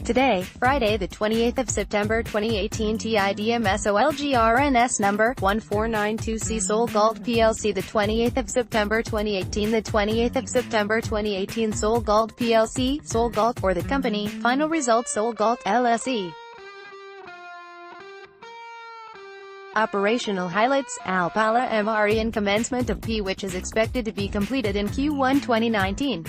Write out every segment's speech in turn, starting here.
Today, Friday the 28th of September 2018, TIDMSOLG RNS Number 1492C SolGold PLC the 28th of September 2018, the 28th of September 2018, SolGold PLC, SolGold, or the company, final results SolGold, LSE. Operational highlights: Alpala MRE and commencement of P, which is expected to be completed in Q1 2019.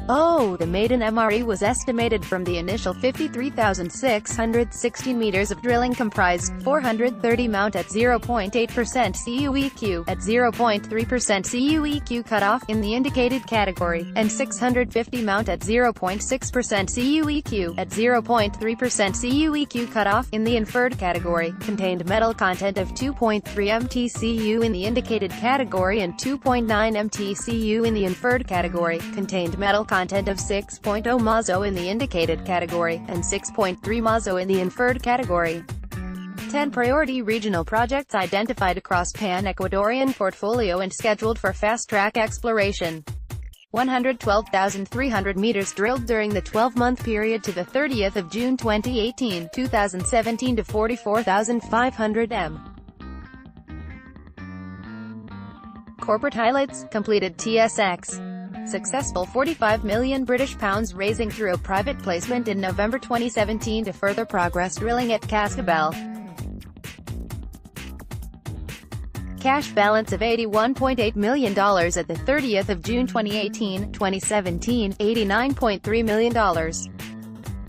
The maiden MRE was estimated from the initial 53,616 meters of drilling, comprised 430 mount at 0.8% CuEq, at 0.3% CuEq cutoff in the indicated category, and 650 mount at 0.6% CuEq, at 0.3% CuEq cutoff in the inferred category, contained metal content of 2.3 mtCu in the indicated category and 2.9 mtCu in the inferred category, contained metal content of 6.0 mazo in the indicated category, and 6.3 mazo in the inferred category. 10 priority regional projects identified across Pan-Ecuadorian portfolio and scheduled for fast-track exploration. 112,300 meters drilled during the 12-month period to the 30th of June 2018, 2017 to 44,500 m. Corporate highlights: completed TSX. Successful £45 million raising through a private placement in November 2017 to further progress drilling at Cascabel. Cash balance of $81.8 million at the 30th of June 2018, 2017, $89.3 million.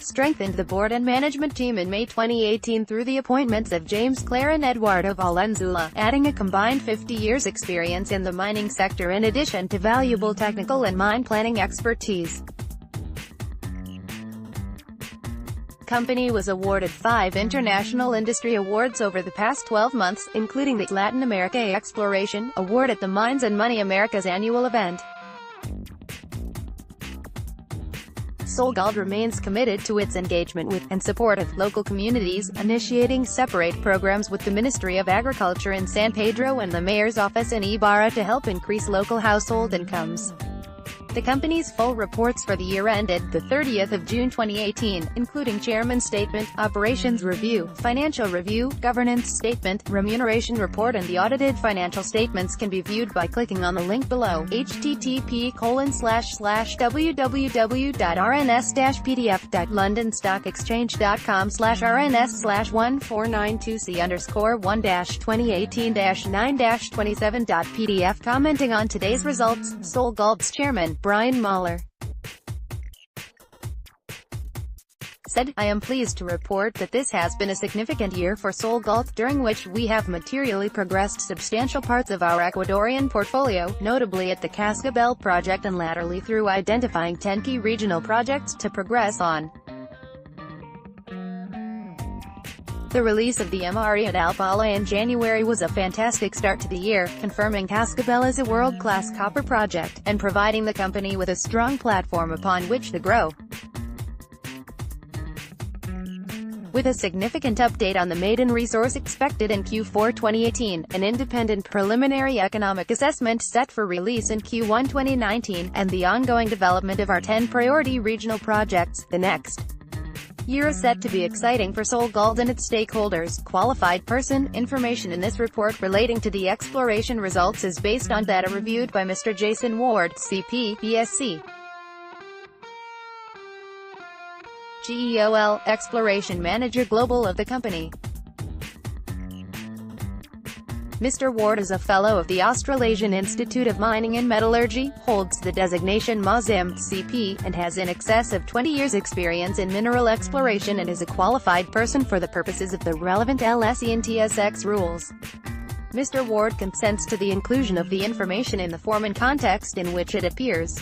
Strengthened the board and management team in May 2018 through the appointments of James Clare and Eduardo Valenzuela, adding a combined 50 years experience in the mining sector in addition to valuable technical and mine planning expertise. Company was awarded 5 international industry awards over the past 12 months, including the Latin America Exploration Award at the Mines and Money Americas annual event. SolGold remains committed to its engagement with, and support of, local communities, initiating separate programs with the Ministry of Agriculture in San Pedro and the Mayor's Office in Ibarra to help increase local household incomes. The company's full reports for the year ended the 30th of June 2018, including Chairman's Statement, Operations Review, Financial Review, Governance Statement, Remuneration Report and the audited financial statements can be viewed by clicking on the link below, http://www.rns-pdf.londonstockexchange.com/rns/14926_1-2018-9-27.pdf. Commenting on today's results, SolGold's chairman, Brian Mahler, said, "I am pleased to report that this has been a significant year for SolGold, during which we have materially progressed substantial parts of our Ecuadorian portfolio, notably at the Cascabel project and latterly through identifying 10 key regional projects to progress on." The release of the MRE at Alpala in January was a fantastic start to the year, confirming Cascabel as a world-class copper project, and providing the company with a strong platform upon which to grow. With a significant update on the maiden resource expected in Q4 2018, an independent preliminary economic assessment set for release in Q1 2019, and the ongoing development of our 10 priority regional projects, the next year is set to be exciting for SolGold and its stakeholders. Qualified person information in this report relating to the exploration results is based on data reviewed by Mr. Jason Ward, CP, BSc. GEOL, Exploration Manager Global of the company. Mr. Ward is a Fellow of the Australasian Institute of Mining and Metallurgy, holds the designation MASM, CP, and has in excess of 20 years experience in mineral exploration and is a qualified person for the purposes of the relevant LSE and TSX rules. Mr. Ward consents to the inclusion of the information in the form and context in which it appears.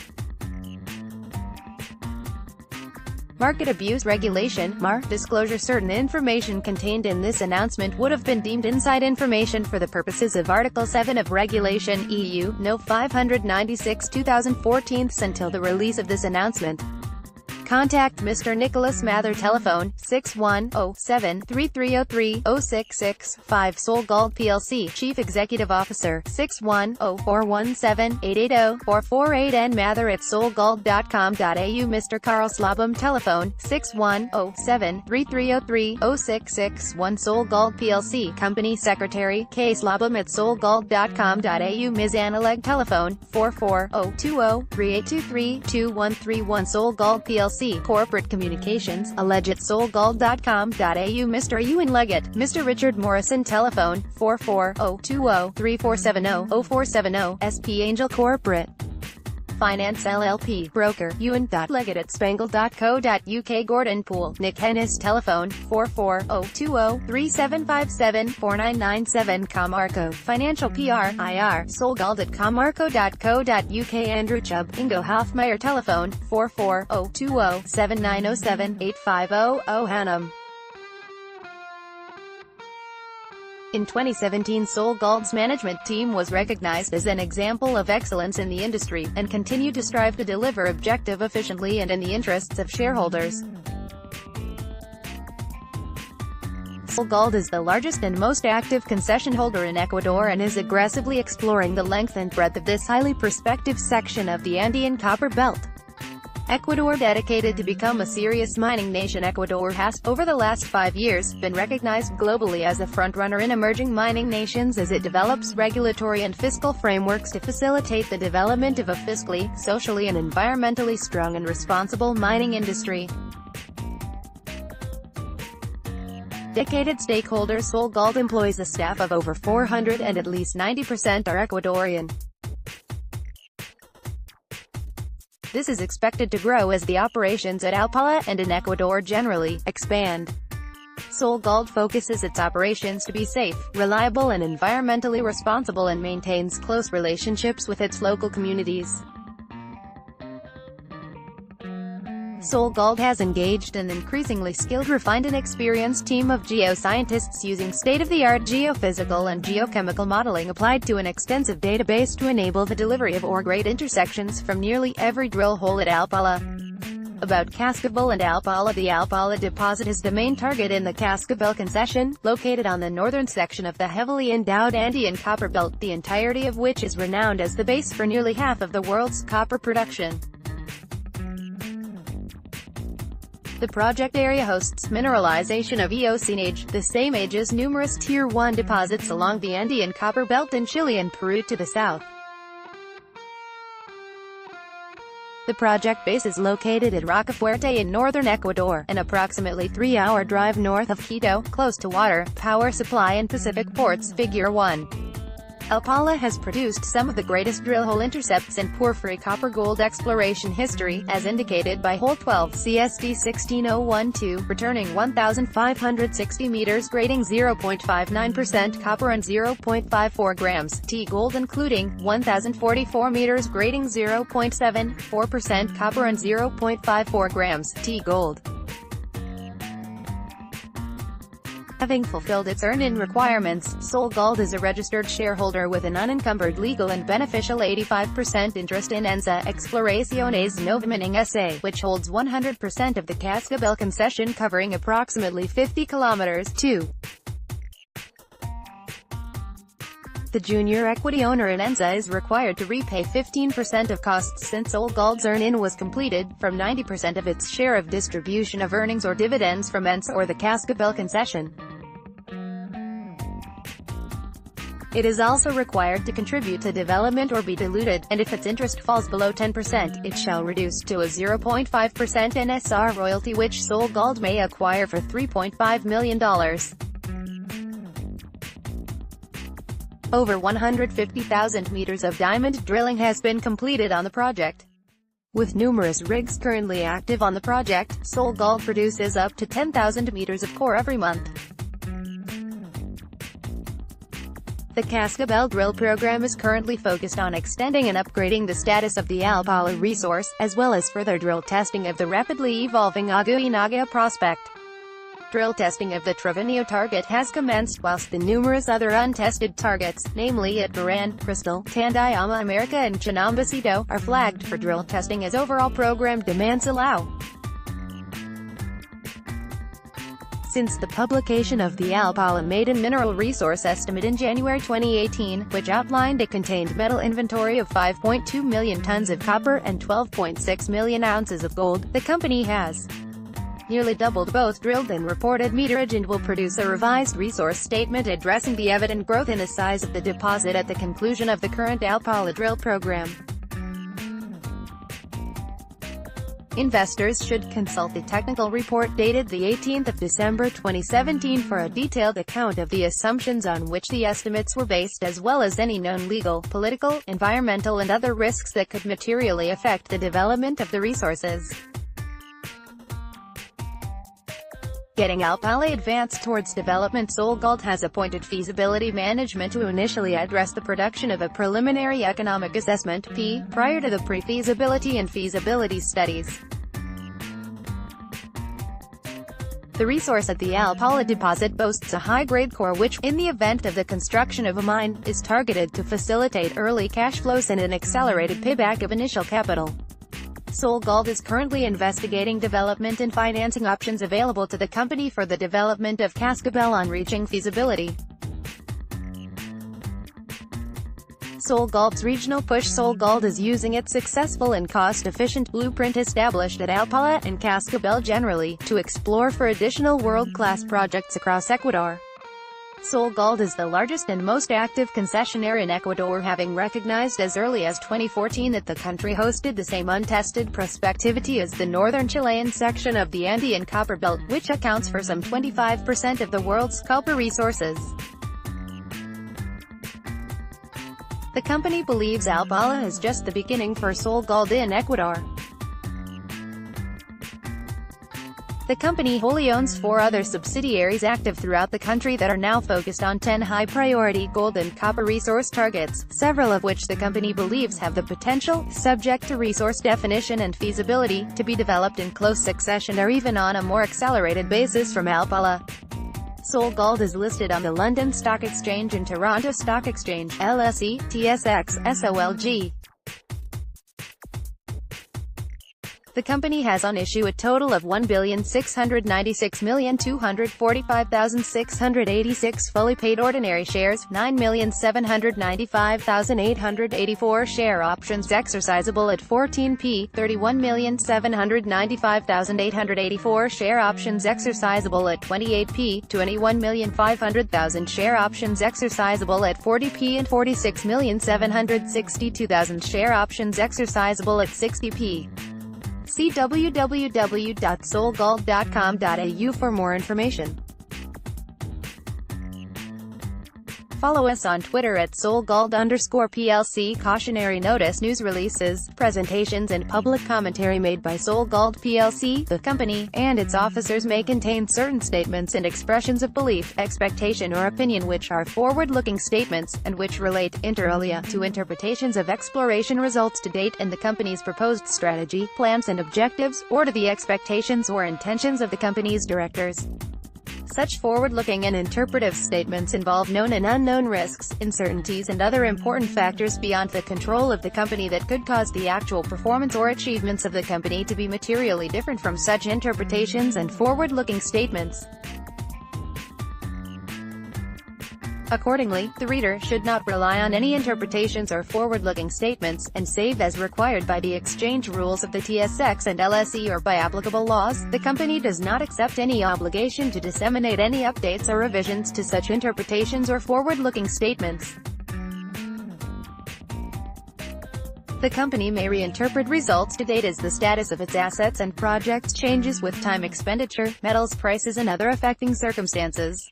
Market Abuse Regulation (MAR) disclosure. Certain information contained in this announcement would have been deemed inside information for the purposes of Article 7 of Regulation (EU) No. 596/2014 until the release of this announcement. Contact Mr. Nicholas Mather. Telephone, 6107-3303-0665. SolGold PLC Chief Executive Officer, 610417880448 and Mather at solgold.com.au. Mr. Carl Slobum. Telephone, 6107-3303-0661. SolGold PLC Company Secretary, K. Slobum at solgold.com.au. Ms. Anna Legg. Telephone, 44020-3823-2131. SolGold PLC Corporate Communications, alleged at solgold.com.au. Mr. Ewan Leggett. Mr. Richard Morrison. Telephone, 44020-3470-0470. SP Angel Corporate Finance LLP. Broker, Ewan.Leggett at spangle.co.uk. Gordon Poole. Nick Hennis. Telephone, 44020-3757-4997. Comarco Financial PR, IR, SolGold at comarco.co.uk. Andrew Chubb. Ingo Hoffmeyer. Telephone, 44020-7907-8500. Hanum. In 2017, SolGold's management team was recognized as an example of excellence in the industry, and continued to strive to deliver objective efficiently and in the interests of shareholders. SolGold is the largest and most active concession holder in Ecuador and is aggressively exploring the length and breadth of this highly prospective section of the Andean Copper Belt. Ecuador, dedicated to become a serious mining nation. Ecuador has, over the last 5 years, been recognized globally as a frontrunner in emerging mining nations as it develops regulatory and fiscal frameworks to facilitate the development of a fiscally, socially and environmentally strong and responsible mining industry. Dedicated stakeholders. SolGold employs a staff of over 400 and at least 90% are Ecuadorian. This is expected to grow as the operations at Alpala, and in Ecuador generally, expand. SolGold focuses its operations to be safe, reliable and environmentally responsible and maintains close relationships with its local communities. SolGold has engaged an increasingly skilled, refined and experienced team of geoscientists using state-of-the-art geophysical and geochemical modeling applied to an extensive database to enable the delivery of ore-grade intersections from nearly every drill hole at Alpala. About Cascabel and Alpala. The Alpala deposit is the main target in the Cascabel concession, located on the northern section of the heavily endowed Andean copper belt, the entirety of which is renowned as the base for nearly half of the world's copper production. The project area hosts mineralization of Eocene age, the same age as numerous Tier 1 deposits along the Andean Copper Belt in Chile and Peru to the south. The project base is located at Rocafuerte in northern Ecuador, an approximately 3-hour drive north of Quito, close to water, power supply and Pacific ports. Figure 1. Alpala has produced some of the greatest drill hole intercepts in porphyry copper-gold exploration history, as indicated by hole 12 CSD 16012, returning 1,560 meters, grading 0.59% copper and 0.54 grams T gold, including 1,044 meters, grading 0.74% copper and 0.54 grams T gold. Having fulfilled its earn-in requirements, SolGold is a registered shareholder with an unencumbered legal and beneficial 85% interest in ENSA Exploraciones Novamining S.A., which holds 100% of the Cascabel concession covering approximately 50 kilometers. 2. The junior equity owner in ENSA is required to repay 15% of costs since SolGold's earn-in was completed, from 90% of its share of distribution of earnings or dividends from ENSA or the Cascabel concession. It is also required to contribute to development or be diluted, and if its interest falls below 10%, it shall reduce to a 0.5% NSR royalty which SolGold may acquire for $3.5 million. Over 150,000 meters of diamond drilling has been completed on the project. With numerous rigs currently active on the project, SolGold produces up to 10,000 meters of core every month. The Cascabel drill program is currently focused on extending and upgrading the status of the Alpala resource, as well as further drill testing of the rapidly evolving Aguinaga prospect. Drill testing of the Trevino target has commenced, whilst the numerous other untested targets, namely at Baran, Crystal, Tandayama America and Chinambasito, are flagged for drill testing as overall program demands allow. Since the publication of the Alpala maiden mineral resource estimate in January 2018, which outlined a contained metal inventory of 5.2 million tons of copper and 12.6 million ounces of gold, the company has nearly doubled both drilled and reported meterage and will produce a revised resource statement addressing the evident growth in the size of the deposit at the conclusion of the current Alpala drill program. Investors should consult the technical report dated the 18th of December 2017 for a detailed account of the assumptions on which the estimates were based, as well as any known legal, political, environmental and other risks that could materially affect the development of the resources. Getting Alpala advanced towards development. SolGold has appointed feasibility management to initially address the production of a preliminary economic assessment (P) prior to the pre-feasibility and feasibility studies. The resource at the Alpala deposit boasts a high-grade core which, in the event of the construction of a mine, is targeted to facilitate early cash flows and an accelerated payback of initial capital. SolGold is currently investigating development and financing options available to the company for the development of Cascabel on reaching feasibility. SolGold's regional push. SolGold is using its successful and cost-efficient blueprint established at Alpala and Cascabel generally, to explore for additional world-class projects across Ecuador. SolGold is the largest and most active concessionaire in Ecuador, having recognized as early as 2014 that the country hosted the same untested prospectivity as the northern Chilean section of the Andean Copper Belt, which accounts for some 25% of the world's copper resources. The company believes Alpala is just the beginning for SolGold in Ecuador. The company wholly owns 4 other subsidiaries active throughout the country that are now focused on 10 high-priority gold and copper resource targets, several of which the company believes have the potential, subject to resource definition and feasibility, to be developed in close succession or even on a more accelerated basis from Alpala. SolGold is listed on the London Stock Exchange and Toronto Stock Exchange, LSE, TSX, SOLG. The company has on issue a total of 1,696,245,686 fully paid ordinary shares, 9,795,884 share options exercisable at 14p, 31,795,884 share options exercisable at 28p, 21,500,000 share options exercisable at 40p and 46,762,000 share options exercisable at 60p. See www.solgold.com.au for more information. Follow us on Twitter at SolGold_PLC. Cautionary notice: news releases, presentations and public commentary made by SolGold PLC, the company, and its officers may contain certain statements and expressions of belief, expectation or opinion which are forward-looking statements, and which relate, inter alia, to interpretations of exploration results to date and the company's proposed strategy, plans and objectives, or to the expectations or intentions of the company's directors. Such forward-looking and interpretive statements involve known and unknown risks, uncertainties and other important factors beyond the control of the company that could cause the actual performance or achievements of the company to be materially different from such interpretations and forward-looking statements. Accordingly, the reader should not rely on any interpretations or forward-looking statements, and save as required by the exchange rules of the TSX and LSE or by applicable laws, the company does not accept any obligation to disseminate any updates or revisions to such interpretations or forward-looking statements. The company may reinterpret results to date as the status of its assets and projects changes with time, expenditure, metals prices and other affecting circumstances.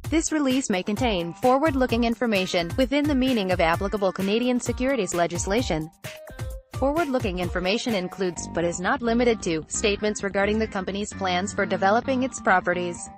This release may contain forward-looking information, within the meaning of applicable Canadian securities legislation. Forward-looking information includes, but is not limited to, statements regarding the company's plans for developing its properties.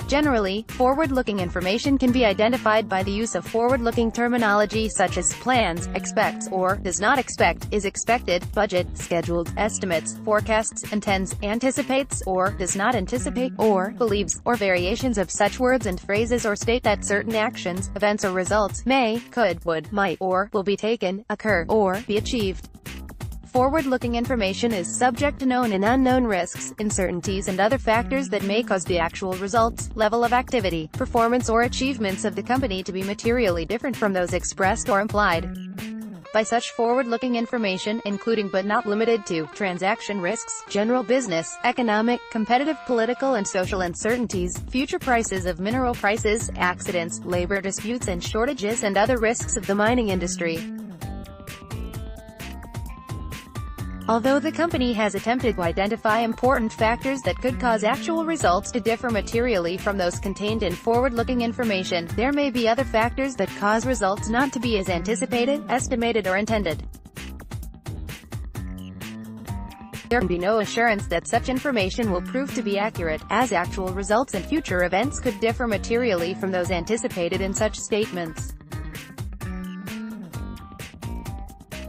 Generally, forward-looking information can be identified by the use of forward-looking terminology such as plans, expects, or does not expect, is expected, budget, scheduled, estimates, forecasts, intends, anticipates, or does not anticipate, or believes, or variations of such words and phrases, or state that certain actions, events or results may, could, would, might, or will be taken, occur, or be achieved. Forward-looking information is subject to known and unknown risks, uncertainties and other factors that may cause the actual results, level of activity, performance or achievements of the company to be materially different from those expressed or implied by such forward-looking information, including but not limited to, transaction risks, general business, economic, competitive, political and social uncertainties, future prices of mineral prices, accidents, labor disputes and shortages and other risks of the mining industry. Although the company has attempted to identify important factors that could cause actual results to differ materially from those contained in forward-looking information, there may be other factors that cause results not to be as anticipated, estimated or intended. There can be no assurance that such information will prove to be accurate, as actual results and future events could differ materially from those anticipated in such statements.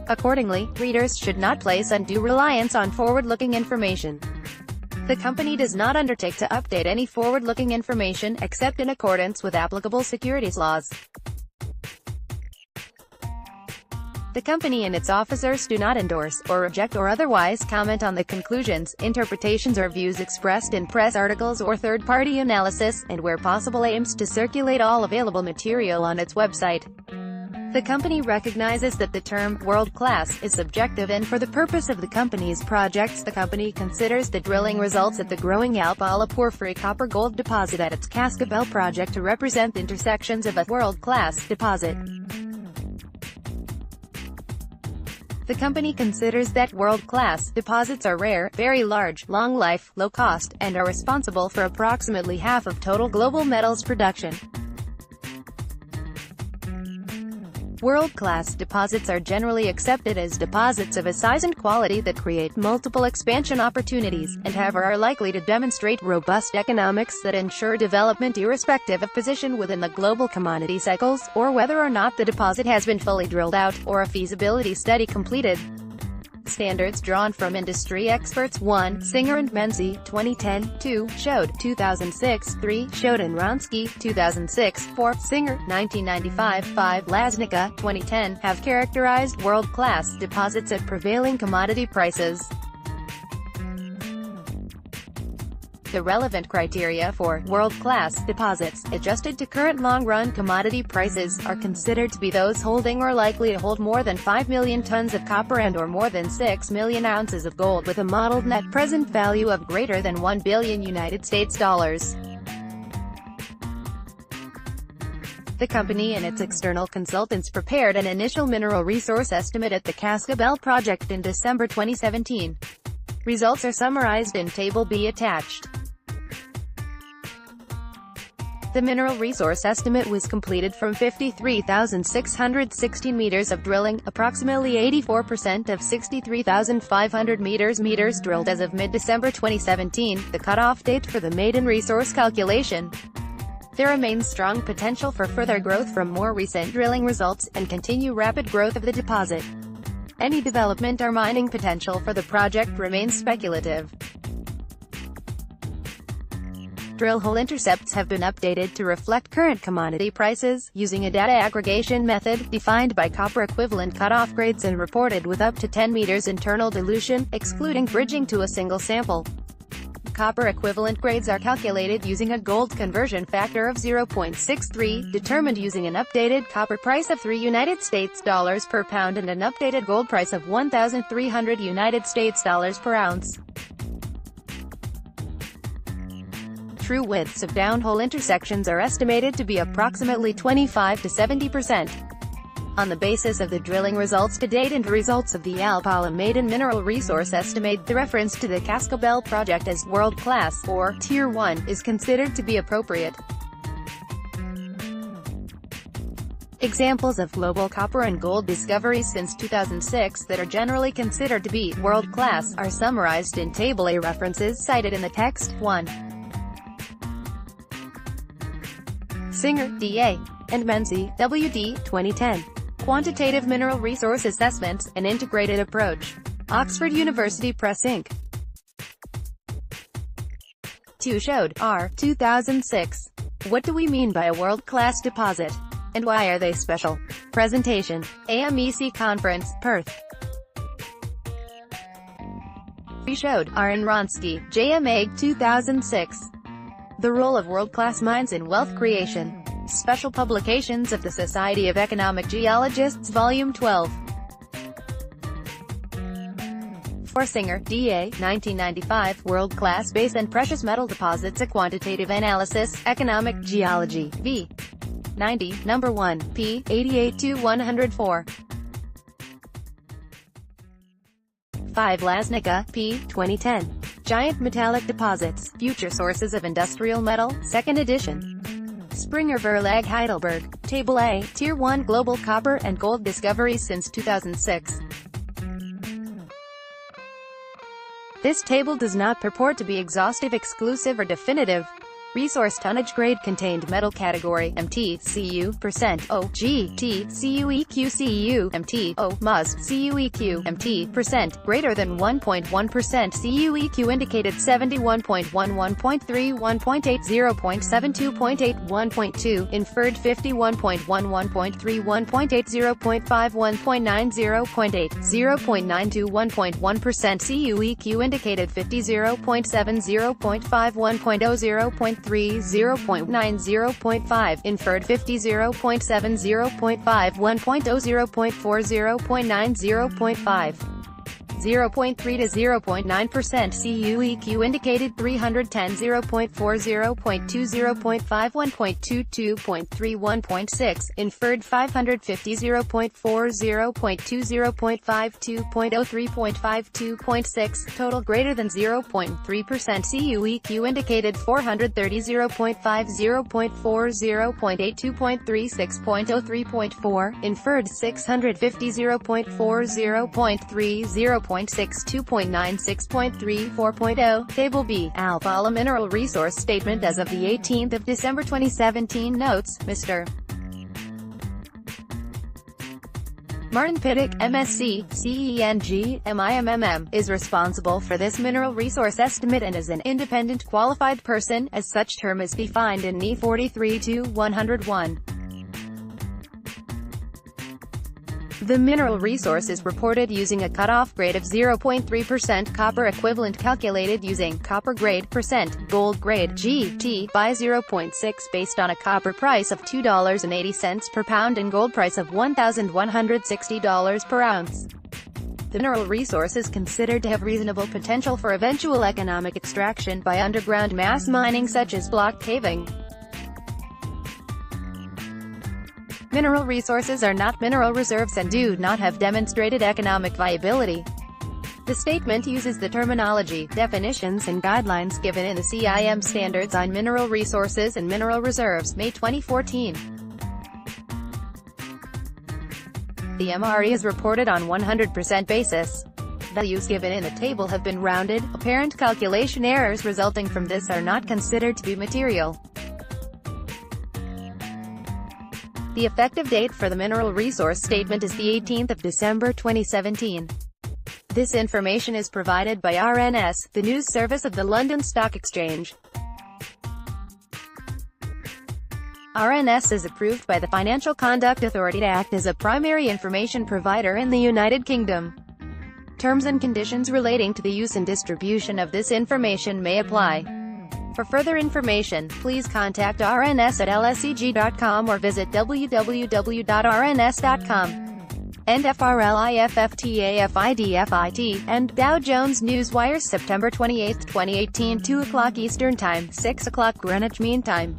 Accordingly, readers should not place undue reliance on forward-looking information. The company does not undertake to update any forward-looking information, except in accordance with applicable securities laws. The company and its officers do not endorse, or reject or otherwise comment on the conclusions, interpretations or views expressed in press articles or third-party analysis, and where possible aims to circulate all available material on its website. The company recognizes that the term world-class is subjective and for the purpose of the company's projects the company considers the drilling results at the growing Alpala porphyry copper-gold deposit at its Cascabel project to represent intersections of a world-class deposit. The company considers that world-class deposits are rare, very large, long life, low cost, and are responsible for approximately half of total global metals production. World-class deposits are generally accepted as deposits of a size and quality that create multiple expansion opportunities, and however are likely to demonstrate robust economics that ensure development irrespective of position within the global commodity cycles, or whether or not the deposit has been fully drilled out, or a feasibility study completed. Standards drawn from industry experts: 1. Singer and Menzie, 2010, 2. Showed, 2006, 3. Showed and Ronsky, 2006, 4. Singer, 1995, 5. Lasnica, 2010, have characterized world-class deposits at prevailing commodity prices. The relevant criteria for world-class deposits, adjusted to current long-run commodity prices, are considered to be those holding or likely to hold more than 5 million tons of copper and or more than 6 million ounces of gold with a modeled net present value of greater than $1 billion United States dollars. The company and its external consultants prepared an initial mineral resource estimate at the Cascabel project in December 2017. Results are summarized in Table B attached. The mineral resource estimate was completed from 53,616 meters of drilling, approximately 84% of 63,500 meters drilled as of mid-December 2017, the cutoff date for the maiden resource calculation. There remains strong potential for further growth from more recent drilling results, and continue rapid growth of the deposit. Any development or mining potential for the project remains speculative. Drill hole intercepts have been updated to reflect current commodity prices, using a data aggregation method, defined by copper equivalent cutoff grades and reported with up to 10 meters internal dilution, excluding bridging to a single sample. Copper equivalent grades are calculated using a gold conversion factor of 0.63, determined using an updated copper price of $3 per pound and an updated gold price of $1,300 per ounce. True widths of downhole intersections are estimated to be approximately 25 to 70%. On the basis of the drilling results to date and results of the Alpala maiden mineral resource estimate, the reference to the Cascabel project as world-class, or Tier 1, is considered to be appropriate. Examples of global copper and gold discoveries since 2006 that are generally considered to be world-class are summarized in Table A. References cited in the text: 1. Singer, D.A. and Menzie, W.D., 2010. Quantitative Mineral Resource Assessments, an Integrated Approach. Oxford University Press Inc. 2. Showed, R. 2006. What do we mean by a world-class deposit? And why are they special? Presentation. AMEC Conference, Perth. Showed, Aaron Ronsky, JMA 2006. The Role of World-Class Minds in Wealth Creation. Special Publications of the Society of Economic Geologists, Volume 12. Forsinger, D.A., 1995, World-Class Base and Precious Metal Deposits, A Quantitative Analysis, Economic Geology, v. 90, No. 1, p. 88-104. 5 Lasnica, p. 2010. Giant Metallic Deposits, Future Sources of Industrial Metal, 2nd edition. Springer Verlag Heidelberg, Table A, Tier 1 Global Copper and Gold Discoveries since 2006. This table does not purport to be exhaustive, exclusive, or definitive. Resource tonnage grade contained metal category MT CU % O G T CuEq CU MT O Mus CuEq MT % greater than 1.1% CuEq indicated 71.11.3 1.80 0.72.8 1.2 inferred 51.11.3 1.80.5 1.90.8 0.92 1.1% CuEq indicated 50 0.7 0.5 1.0 0.3 0.9 0.5 inferred 50 0.7 0.5 1.0 0.4 0.9 0.5 0.3 to 0.9% CuEq indicated 310 0.4 0.2 0.5 1.22.3 1.6 inferred 550 0.4 0.2 0.5 2.0 3.5 total greater than 0.3% CuEq indicated 430 0.5 0.4 0.8 2.36.0 3.4 inferred 650 0.4 0.3 0.6 2.96.3 4.0 Table B, Alpala Mineral Resource Statement as of the 18th of December 2017 Notes, Mr. Martin Pittock, MSc, CENG, MIMMM, is responsible for this mineral resource estimate and is an independent qualified person, as such term is defined in NI 43-101. The mineral resource is reported using a cutoff grade of 0.3% copper equivalent calculated using copper grade %, gold grade GT by 0.6 based on a copper price of $2.80 per pound and gold price of $1,160 per ounce. The mineral resource is considered to have reasonable potential for eventual economic extraction by underground mass mining such as block caving. Mineral resources are not mineral reserves and do not have demonstrated economic viability. The statement uses the terminology, definitions and guidelines given in the CIM Standards on Mineral Resources and Mineral Reserves, May 2014. The MRE is reported on 100% basis. Values given in the table have been rounded. Apparent calculation errors resulting from this are not considered to be material. The effective date for the mineral resource statement is the 18th of December 2017. This information is provided by RNS, the news service of the London Stock Exchange. RNS is approved by the Financial Conduct Authority to act as a primary information provider in the United Kingdom. Terms and conditions relating to the use and distribution of this information may apply. For further information, please contact RNS at lseg.com or visit www.rns.com. And FRLIFFTAFIDFIT, and Dow Jones Newswire September 28, 2018 2 o'clock Eastern Time, 6 o'clock Greenwich Mean Time.